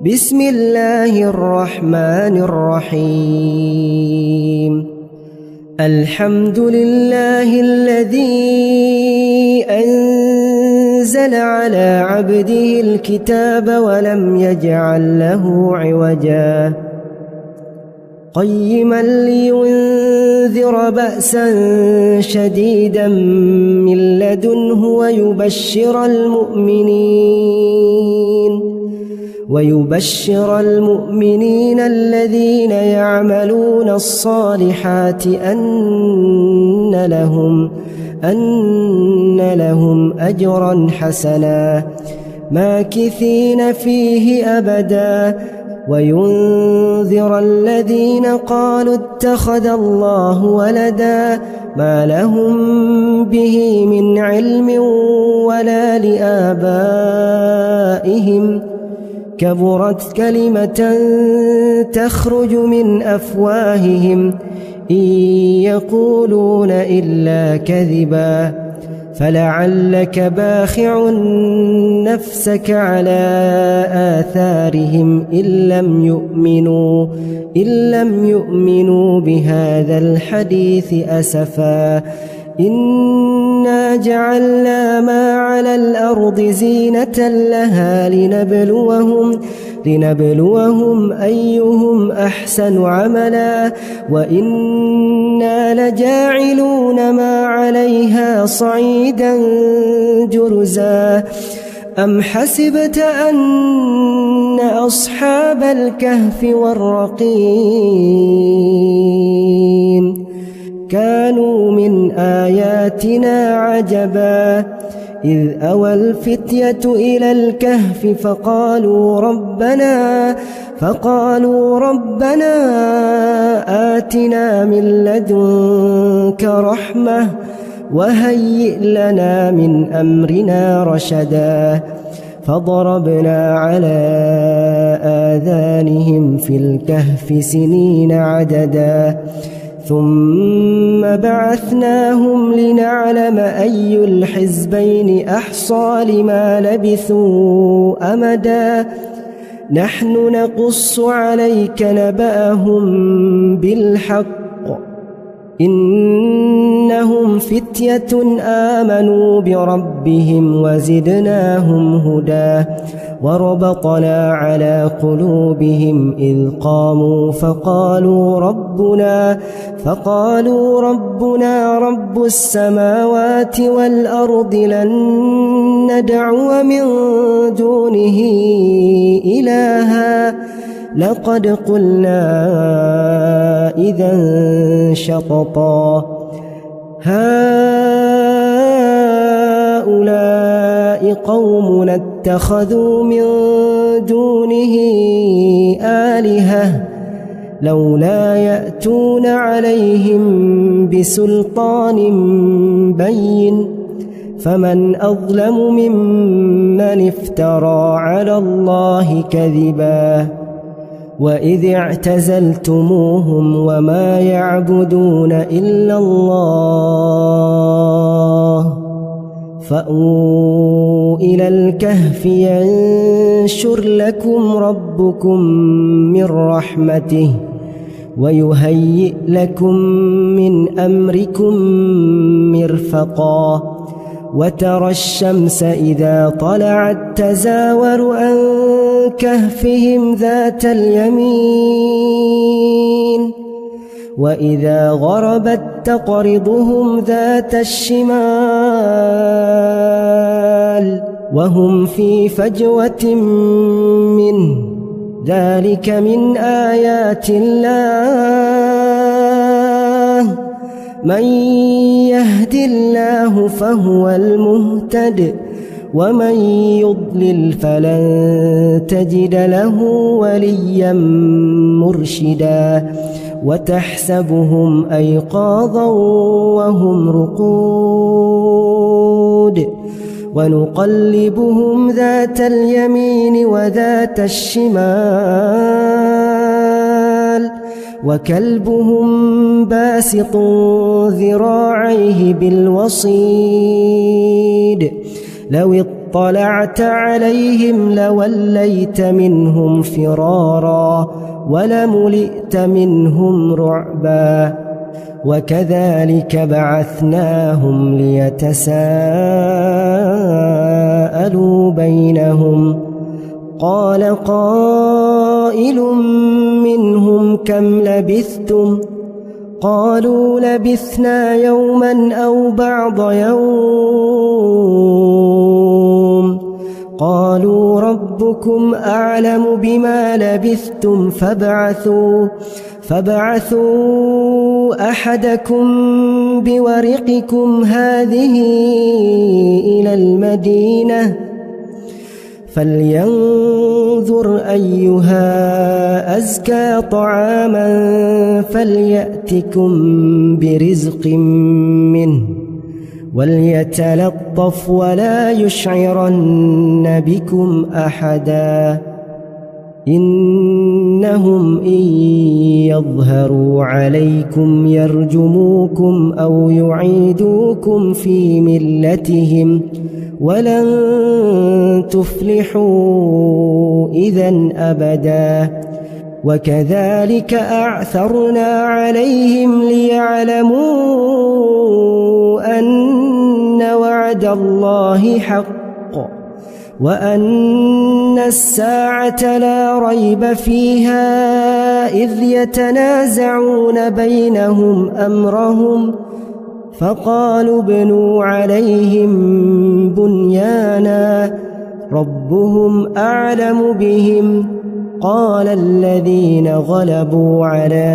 بسم الله الرحمن الرحيم الحمد لله الذي أنزل على عبده الكتاب ولم يجعل له عوجا قيما لينذر بأسا شديدا من لدنه ويبشر المؤمنين الذين يعملون الصالحات أن لهم أجرا حسنا ماكثين فيه أبدا وينذر الذين قالوا اتخذ الله ولدا ما لهم به من علم ولا لآبائهم كبرت كلمة تخرج من أفواههم إن يقولون إلا كذبا فلعلك باخع نفسك على آثارهم إن لم يؤمنوا بهذا الحديث أسفا إنا جعلنا ما على الأرض زينة لها لنبلوهم أيهم أحسن عملا وإنا لجاعلون ما عليها صعيدا جرزا أم حسبت أن أصحاب الكهف والرقيم كانوا من آياتنا عجبا إذ أوى الفتية إلى الكهف فقالوا ربنا آتنا من لدنك رحمة وهيئ لنا من أمرنا رشدا فضربنا على آذانهم في الكهف سنين عددا ثم بعثناهم لنعلم أي الحزبين أحصى لما لبثوا أمدا نحن نقص عليك نبأهم بالحق إنهم فتية آمنوا بربهم وزدناهم هدى وربطنا على قلوبهم إذ قاموا فقالوا ربنا رب السماوات والأرض لن ندعو من دونه إلها لقد قلنا إذا شططا هؤلاء قومنا اتخذوا من دونه آلهة لولا يأتون عليهم بسلطان بين فمن أظلم ممن افترى على الله كذبا وإذ اعتزلتموهم وما يعبدون إلا الله فأووا إلى الكهف ينشر لكم ربكم من رحمته ويهيئ لكم من أمركم مرفقا وترى الشمس إذا طلعت تزاور عن كهفهم ذات اليمين وإذا غربت تقرضهم ذات الشمال وهم في فجوة منه ذلك من آيات الله من يهد الله فهو المهتد ومن يضلل فلن تجد له وليا مرشدا وتحسبهم أيقاظا وهم رقود ونقلبهم ذات اليمين وذات الشمال وكلبهم باسط ذراعيه بالوصيد لو اطلعت عليهم لوليت منهم فرارا ولملئت منهم رعبا وكذلك بعثناهم ليتساءلوا بينهم قال قائل منهم كم لبثتم قالوا لبثنا يوما أو بعض يوم قالوا ربكم أعلم بما لبثتم فابعثوا أحدكم بورقكم هذه إلى المدينة فلينظر أيها أزكى طعاما فليأتكم برزق منه وليتلطف ولا يشعرن بكم أحدا إنهم إن يظهروا عليكم يرجموكم أو يعيدوكم في ملتهم ولن تفلحوا إذن أبدا وكذلك أعثرنا عليهم ليعلموا أن وعد الله حق وأن الساعة لا ريب فيها إذ يتنازعون بينهم أمرهم فقالوا ابنوا عليهم بنيانا ربهم أعلم بهم قال الذين غلبوا على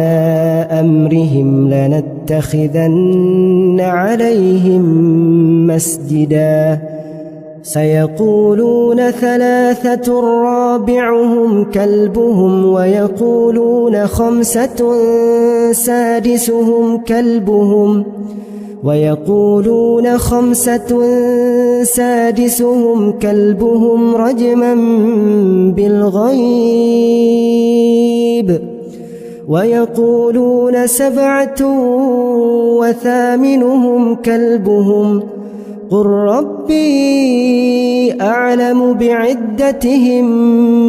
أمرهم لنتخذن عليهم مسجدا سيقولون ثلاثة رابعهم كلبهم ويقولون خمسة سادسهم كلبهم رجما بالغيب ويقولون 7 وثامنهم كلبهم قل ربي أعلم بعدتهم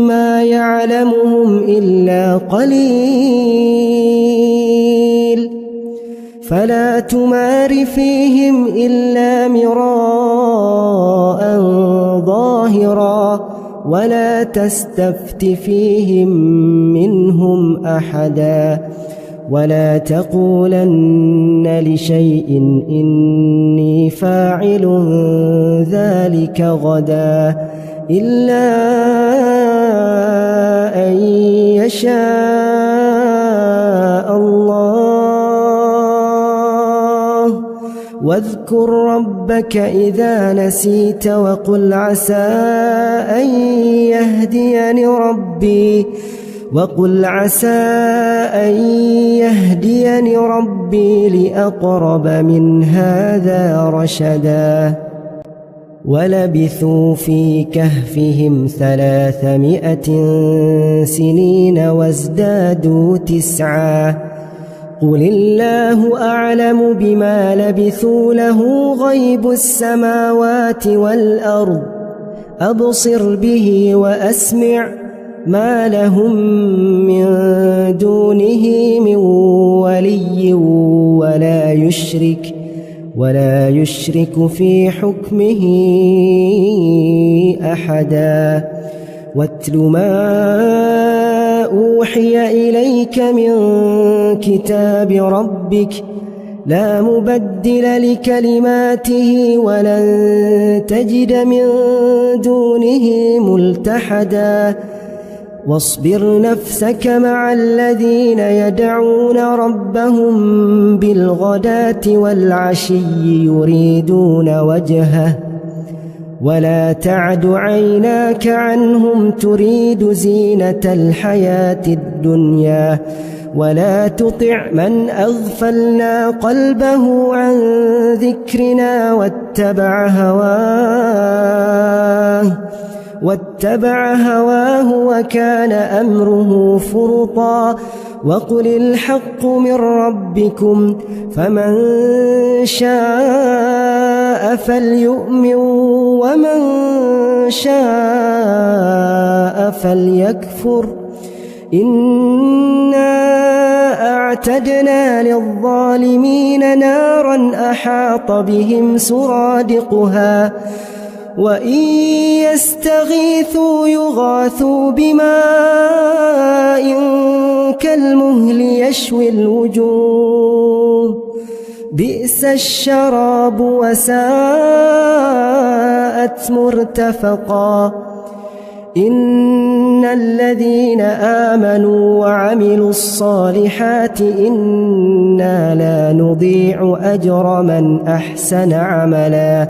ما يعلمهم إلا قليل فلا تمار فيهم إلا مراء ظاهرا ولا تستفت فيهم منهم أحدا ولا تقولن لشيء إني فاعل ذلك غدا إلا أن يشاء الله واذكر ربك إذا نسيت وقل عسى أن يهديني ربي لأقرب من هذا رشدا ولبثوا في كهفهم 300 سنين وازدادوا 9 قل الله أعلم بما لبثوا له غيب السماوات والأرض أبصر به وأسمع ما لهم من دونه من ولي ولا يشرك في حكمه أحدا واتل ما أوحي إليك من كتاب ربك لا مبدل لكلماته ولن تجد من دونه ملتحدا واصبر نفسك مع الذين يدعون ربهم بالغداة والعشي يريدون وجهه ولا تعد عيناك عنهم تريد زينة الحياة الدنيا ولا تطع من أغفلنا قلبه عن ذكرنا واتبع هواه واتبع هواه وكان أمره فرطا وقل الحق من ربكم فمن شاء فليؤمن ومن شاء فليكفر إنا أعتدنا للظالمين نارا أحاط بهم سرادقها وإن يستغيثوا يغاثوا بماء كالمهل يشوي الوجوه بئس الشراب وساءت مرتفقا إن الذين آمنوا وعملوا الصالحات إنا لا نضيع أجر من أحسن عملا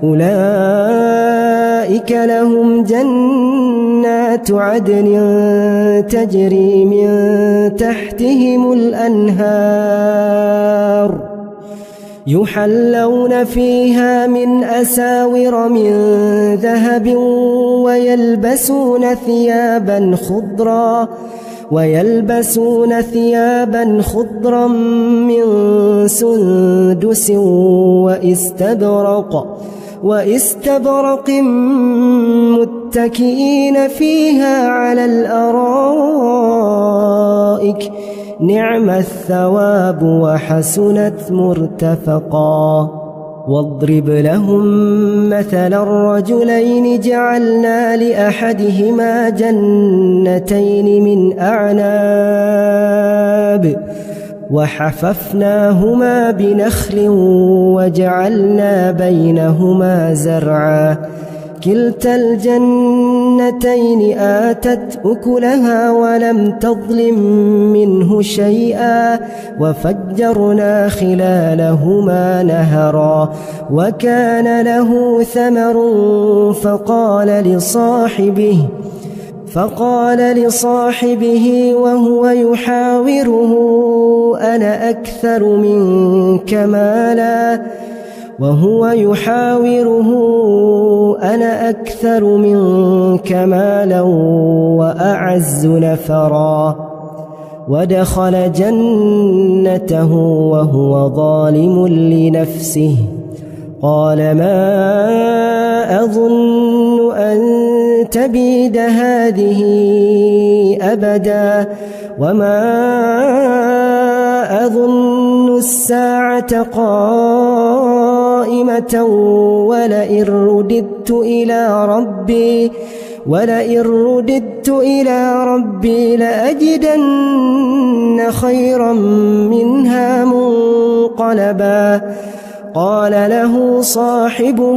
أولئك لهم جنات عدن تجري من تحتهم الأنهار يحلون فيها من أساور من ذهب ويلبسون ثيابا خضرا من سندس واستبرق متكئين فيها على الأرائك نعم الثواب وحسنت مرتفقا واضرب لهم مثل الرجلين جعلنا لأحدهما جنتين من أعناب وحففناهما بنخل وجعلنا بينهما زرعا كلتا الجنتين آتت أكلها ولم تظلم منه شيئا وفجرنا خلالهما نهرا وكان له ثمر فقال لصاحبه وهو يحاوره أنا أكثر منك مالا وأعز نفرا ودخل جنته وهو ظالم لنفسه قال ما أظن أن تبيد هذه أبدا وما أظن الساعة قائمة ولئن رددت إلى ربي لأجدن خيرا منها منقلبا قال له صاحبه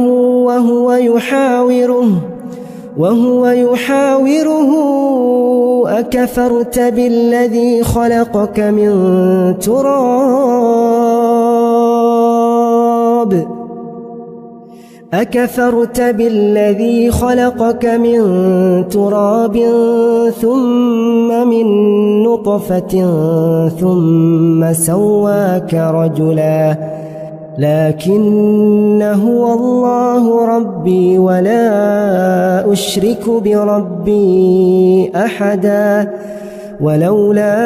وهو يحاوره أكفرت بالذي خلقك من تراب ثم من نطفة ثم سواك رجلا لكن هو الله ربي ولا أشرك بربي أحدا ولولا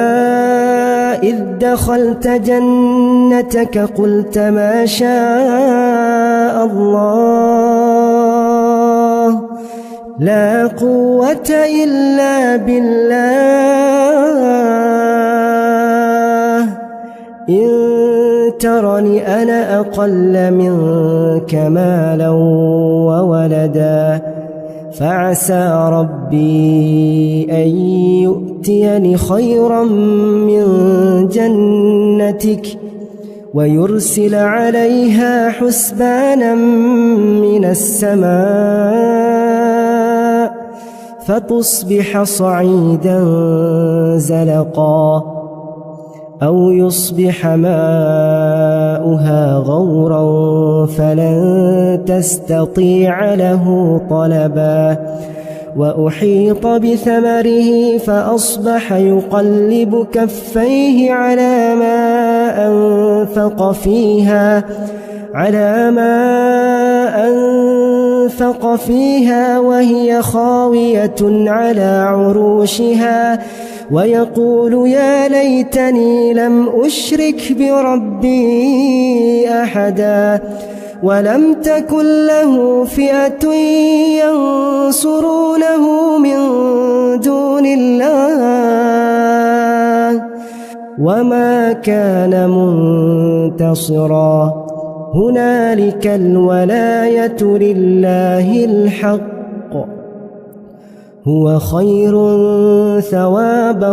إذ دخلت جنتك قلت ما شاء الله لا قوة إلا بالله إن ترني أنا أقل منك مالا وولدا فعسى ربي أن يؤتيني خيرا من جنتك ويرسل عليها حسبانا من السماء فتصبح صعيدا زلقا أو يصبح ماؤها غورا فلن تستطيع له طلبا وأحيط بثمره فأصبح يقلب كفيه على ما أنفق ونفخ فيها وهي خاوية على عروشها ويقول يا ليتني لم أشرك بربي أحدا ولم تكن له فئة ينصرونه من دون الله وما كان منتصرا هنالك الولاية لله الحق هو خير ثوابا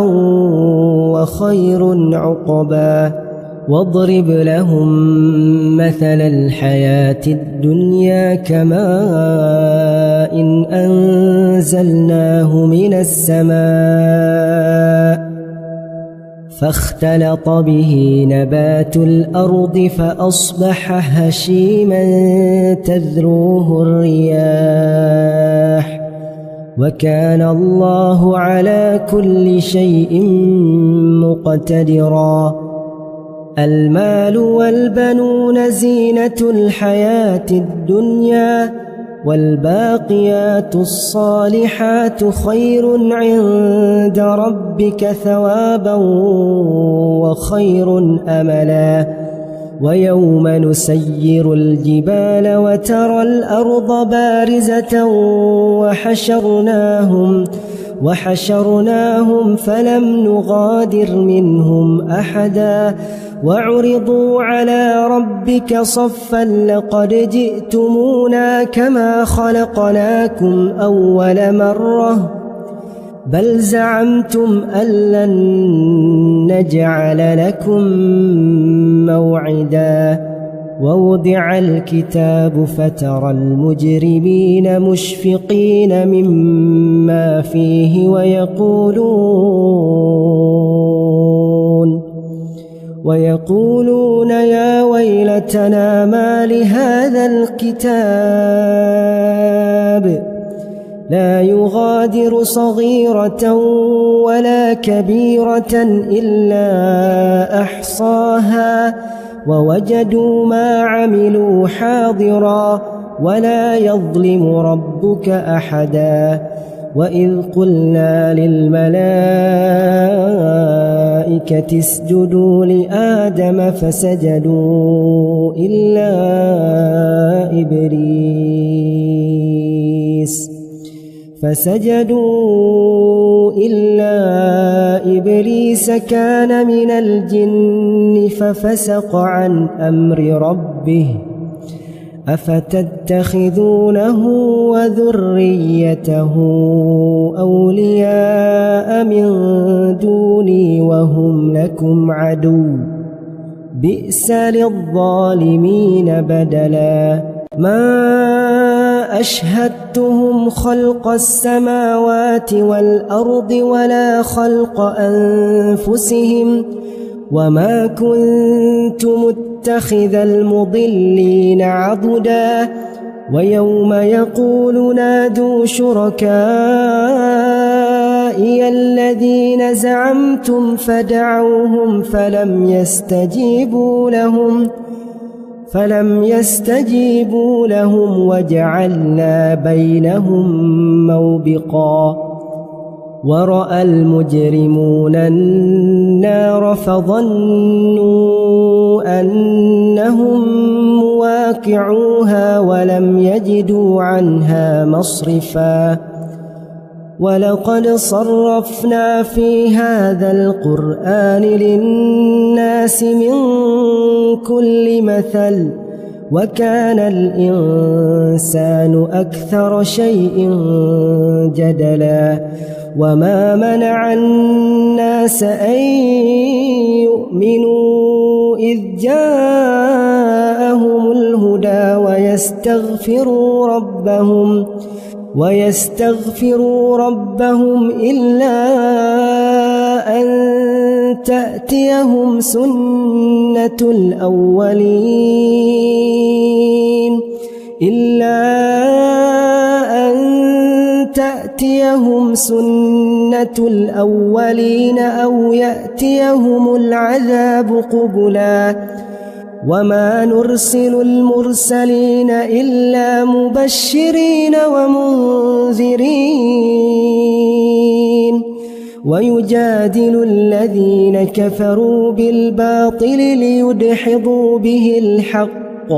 وخير عقبا واضرب لهم مثل الحياة الدنيا كماء إن أنزلناه من السماء فاختلط به نبات الأرض فأصبح هشيما تذروه الرياح وكان الله على كل شيء مقتدرا المال والبنون زينة الحياة الدنيا والباقيات الصالحات خير عند ربك ثوابا وخير أملا ويوم نسير الجبال وترى الأرض بارزة وحشرناهم فلم نغادر منهم أحدا وعرضوا على ربك صفا لقد جئتمونا كما خلقناكم أول مرة بل زعمتم أن لن نجعل لكم موعدا ووضع الكتاب فترى المجرمين مشفقين مما فيه ويقولون يا ويلتنا ما لهذا الكتاب لا يغادر صغيرة ولا كبيرة إلا أحصاها ووجدوا ما عملوا حاضرا ولا يظلم ربك أحدا وإذ قلنا للملائكة اسجدوا لآدم فسجدوا إلا إبليس كان من الجن ففسق عن أمر ربه أفتتخذونه وذريته أولياء من دوني وهم لكم عدو بئس للظالمين بدلا ما أشهدتهم خلق السماوات والأرض ولا خلق أنفسهم وما كنت متخذ المضلين عضدا ويوم يقول نادوا شركائي الذين زعمتم فدعوهم فلم يستجيبوا لهم وجعلنا بينهم موبقا ورأى المجرمون النار فظنوا أنهم مواقعوها ولم يجدوا عنها مصرفا ولقد صرفنا في هذا القرآن للناس من كل مثل وكان الإنسان أكثر شيء جدلا وما منع الناس أن يؤمنوا إذ جاءهم الهدى ويستغفروا ربهم إلا أن تأتيهم سنة الأولين أو يأتيهم العذاب قبلا وما نرسل المرسلين إلا مبشرين ومنذرين ويجادل الذين كفروا بالباطل ليدحضوا به الحق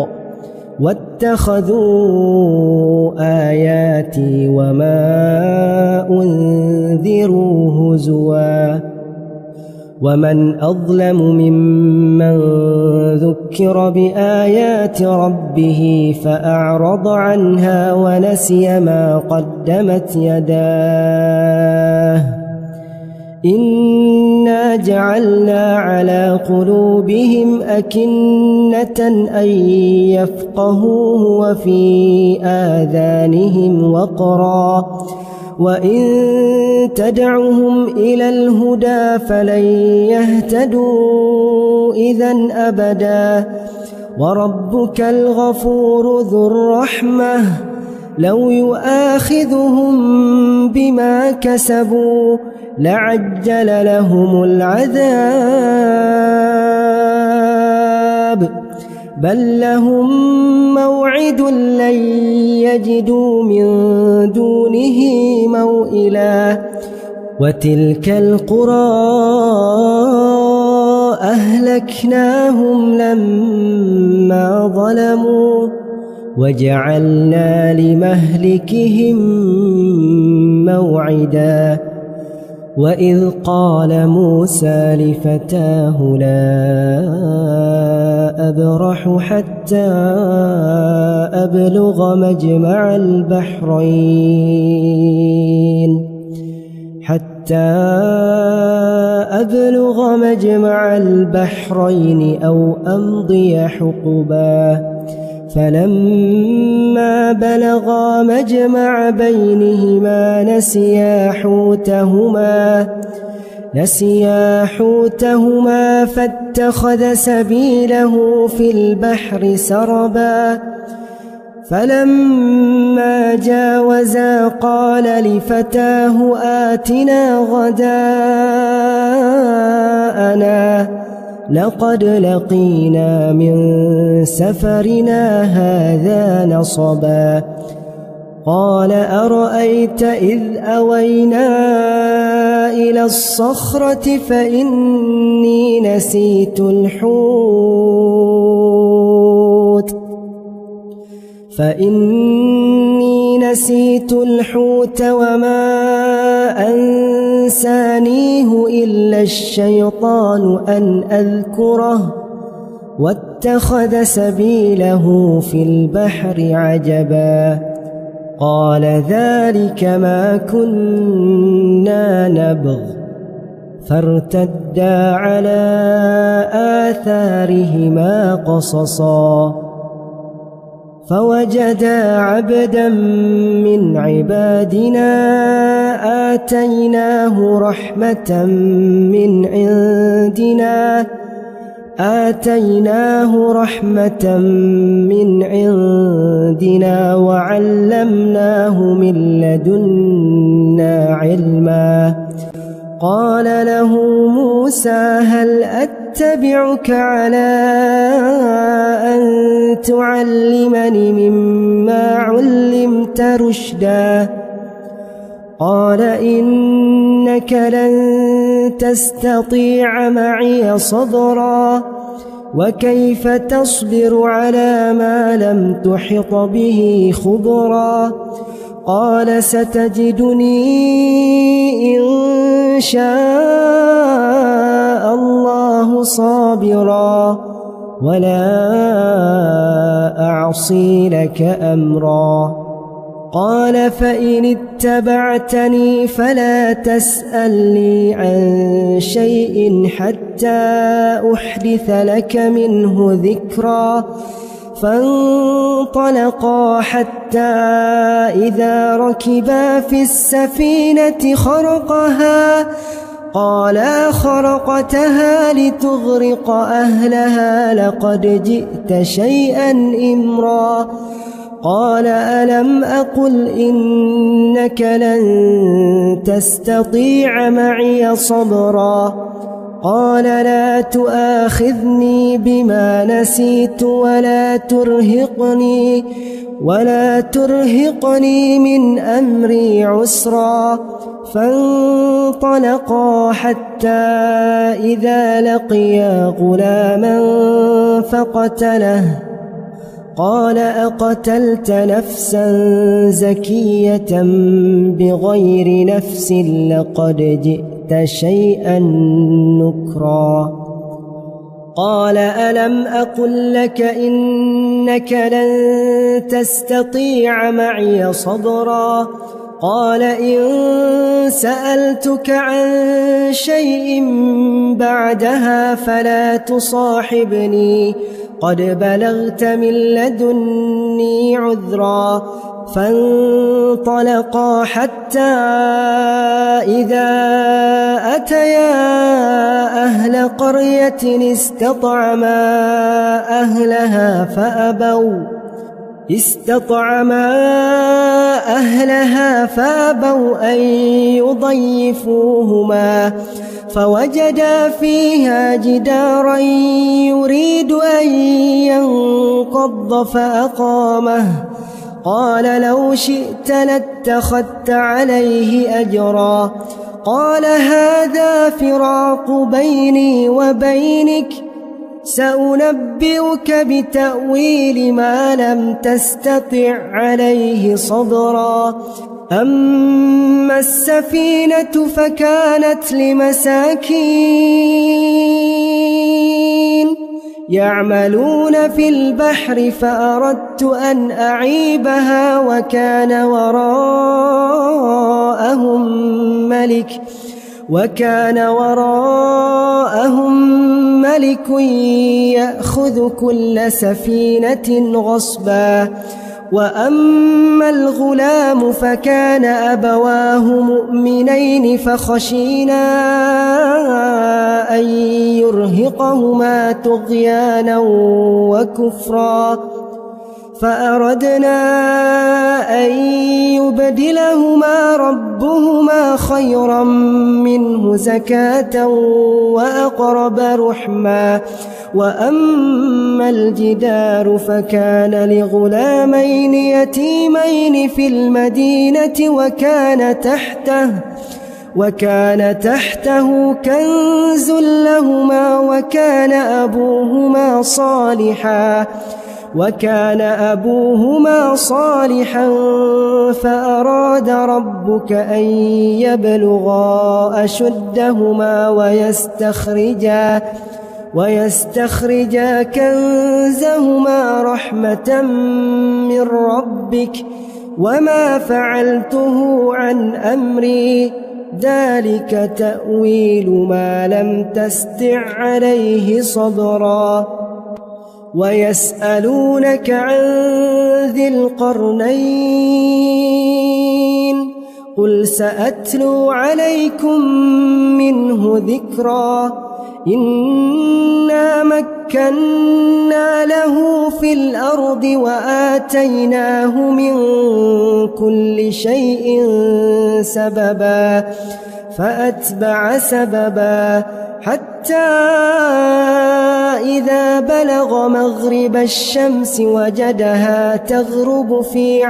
واتخذوا آياتي وما أنذروا هزوا ومن أظلم ممن ذكر بآيات ربه فأعرض عنها ونسي ما قدمت يداه إنا جعلنا على قلوبهم أكنة أن يفقهوه وفي آذانهم وقرا وإن تدعهم إلى الهدى فلن يهتدوا إذن أبدا وربك الغفور ذو الرحمة لو يؤاخذهم بما كسبوا لعجل لهم العذاب بل لهم موعد لن يجدوا من دونه موئلا وتلك القرى أهلكناهم لما ظلموا وجعلنا لمهلكهم موعدا وإذ قال موسى لفتاه لا أبرح حتى أبلغ مجمع البحرين أو أمضي حقبا فلما بلغا مجمع بينهما نسيا حوتهما فاتخذ سبيله في البحر سربا فلما جاوزا قال لفتاه آتنا غداءنا لقد لقينا من سفرنا هذا نصبا قال أرأيت إذ أوينا إلى الصخرة فإني نسيت الحوت وما أنسانيه إلا الشيطان أن أذكره واتخذ سبيله في البحر عجبا قال ذلك ما كنا نبغ فارتدا على آثارهما قصصا فوجدا عبدا من عبادنا آتيناه رحمة من عندنا وعلمناه من لدنا علما قال له موسى هل أتبعك على أن تعلمني مما علمت رشدا قال إنك لن تستطيع معي صبرا وكيف تصبر على ما لم تحط به خبرا قال ستجدني إن شاء الله صابرا ولا أعصي لك أمرا قال فإن اتبعتني فلا تسألني عن شيء حتى أحدث لك منه ذكرا فانطلقا حتى إذا ركبا في السفينة خرقها قال خرقتها لتغرق أهلها لقد جئت شيئا إمرا قال ألم أقل إنك لن تستطيع معي صبرا قال لا تؤاخذني بما نسيت ولا ترهقني من أمري عسرا. فانطلقا حتى إذا لقيا غلاما فقتله. قال أقتلت نفسا زكية بغير نفس لقد جئت شيئا نكرا. قال ألم أقل لك إنك لن تستطيع معي صبرا. قال إن سألتك عن شيء بعدها فلا تصاحبني قد بلغت من لدني عذرا. فانطلقا حتى إذا أتيا أهل قرية استطعما أهلها فأبوا أن يضيفوهما فوجدا فيها جدارا يريد أن ينقض فأقامه. قال لو شئت لاتخذت عليه أجرا. قال هذا فراق بيني وبينك سأنبئك بتأويل ما لم تستطع عليه صبرا. أما السفينة فكانت لمساكين يعملون في البحر فأردت أن أعيبها وكان وراءهم ملك يأخذ كل سفينة غصبا. وأما الغلام فكان أبواه مؤمنين فخشينا أن يرهقهما طغيانا وكفرا. فأردنا أن يبدلهما ربهما خيرا منه زكاة وأقرب رحما. وأما الجدار فكان لغلامين يتيمين في المدينة وكان تحته كنز لهما وكان أبوهما صالحا فأراد ربك أن يبلغا أشدهما ويستخرجا كنزهما رحمة من ربك وما فعلته عن أمري ذلك تأويل ما لم تستع عليه صبرا. ويسألونك عن ذي القرنين قل سأتلو عليكم منه ذكرا. إنا مكنا له في الأرض وآتيناه من كل شيء سببا فأتبع سببا حتى إذا بلغ مغرب الشمس وجدها تغرب في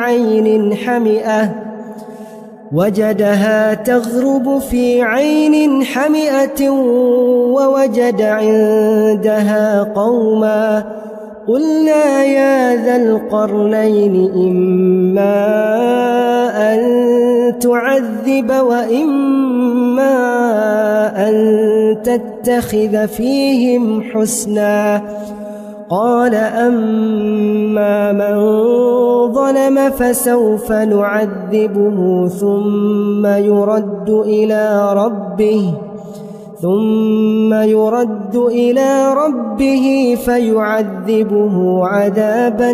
عين حمئة ووجد عندها قوما. قلنا يا ذا القرنين إما أن تعذب وإما أن تتخذ فيهم حسنا. قال أما من ظلم فسوف نعذبه ثم يرد إلى ربه فيعذبه عذابا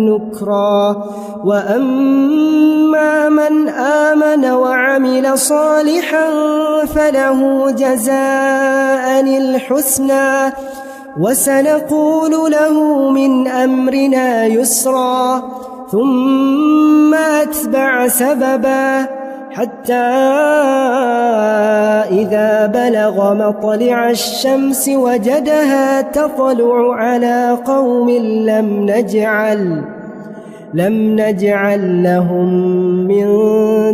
نكرا. وأما من آمن وعمل صالحا فله جزاء الحسنى وسنقول له من أمرنا يسرا. ثم أتبع سببا حتى إذا بلغ مطلع الشمس وجدها تطلع على قوم لم نجعل لهم من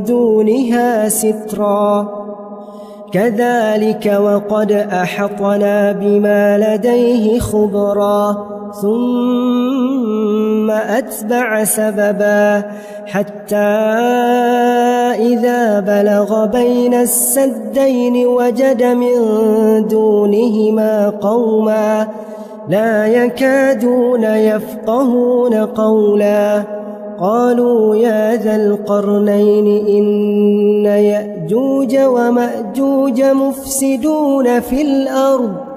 دونها سترا كذلك وقد أحطنا بما لديه خبرا ثم أتبع سببا حتى إذا بلغ بين السدين وجد من دونهما قوما لا يكادون يفقهون قولا قالوا يا ذا القرنين إن يأجوج ومأجوج مفسدون في الأرض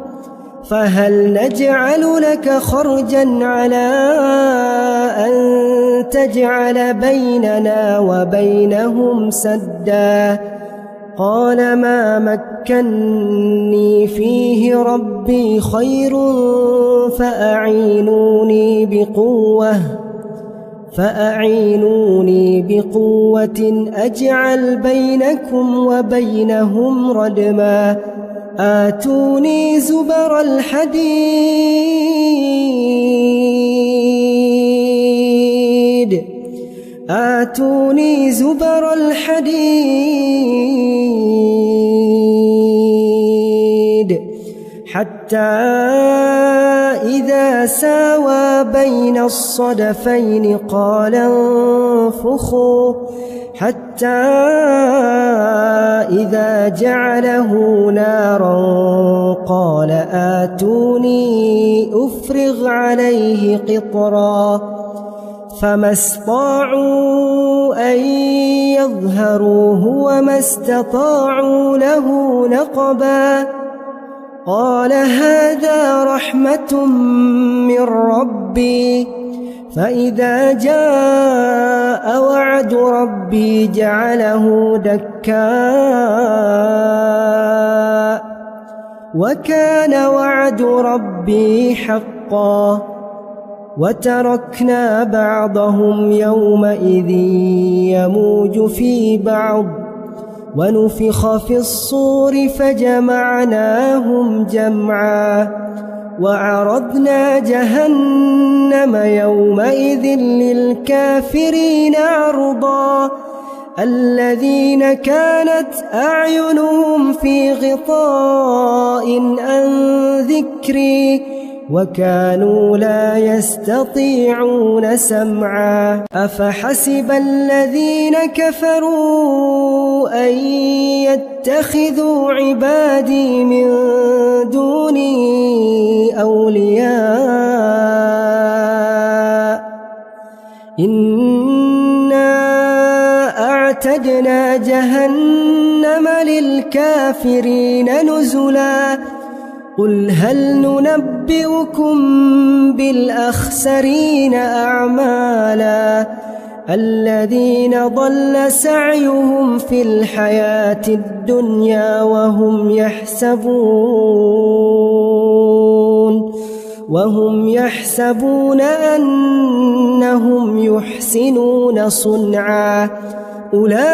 فهل نجعل لك خرجا على أن تجعل بيننا وبينهم سدا قال ما مكني فيه ربي خير فأعينوني بقوة أجعل بينكم وبينهم ردما آتوني زبر الحديد حتى إذا ساوى بين الصدفين قال انفخوا حتى إذا جعله نارا قال آتوني أفرغ عليه قطرا فما استطاعوا أن يظهروه وما استطاعوا له نقبا قال هذا رحمة من ربي فإذا جاء وعد ربي جعله دكا وكان وعد ربي حقا وتركنا بعضهم يومئذ يموج في بعض ونفخ في الصور فجمعناهم جمعا وعرضنا جهنم يومئذ للكافرين عرضا الذين كانت أعينهم في غطاء عن ذكري وكانوا لا يستطيعون سمعا أفحسب الذين كفروا أن يتخذوا عبادي من دوني أولياء إنا أعتدنا جهنم للكافرين نزلا قل هل ننبئكم بالأخسرين أعمالا الذين ضل سعيهم في الحياة الدنيا وهم يحسبون أنهم يحسنون صنعا أولئك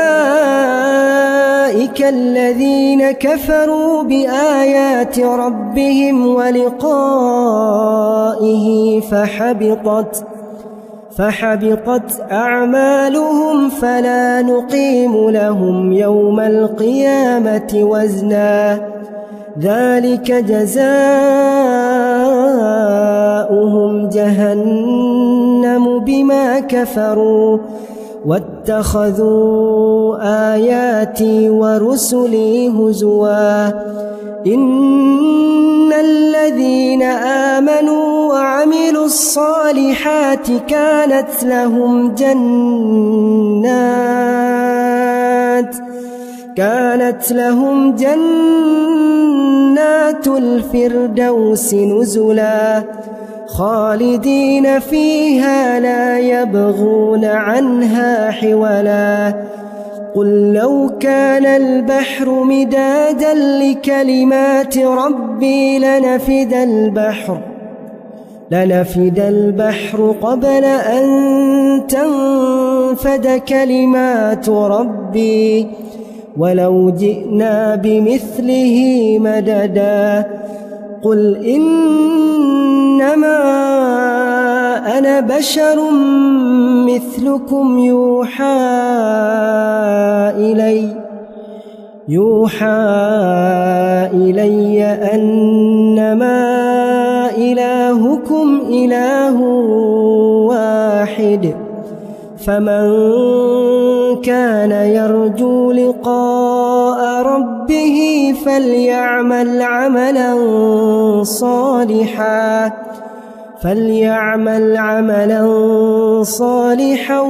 الذين كفروا بآيات ربهم ولقائه فحبطت أعمالهم فلا نقيم لهم يوم القيامة وزنا ذلك جزاؤهم جهنم بما كفروا واتخذوا آياتي ورسلي هزوا إن الذين آمنوا وعملوا الصالحات كانت لهم جنات الفردوس نزلا خالدين فيها لا يبغون عنها حولا قل لو كان البحر مدادا لكلمات ربي لنفد البحر قبل أن تنفد كلمات ربي ولو جئنا بمثله مددا قل إنما أنا بشر مثلكم يوحى إلي أنما إلهكم إله واحد فمن كان يرجو لقاء ربه فليعمل عملا صالحا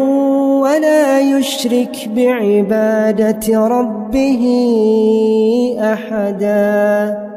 ولا يشرك بعبادة ربه أحدا.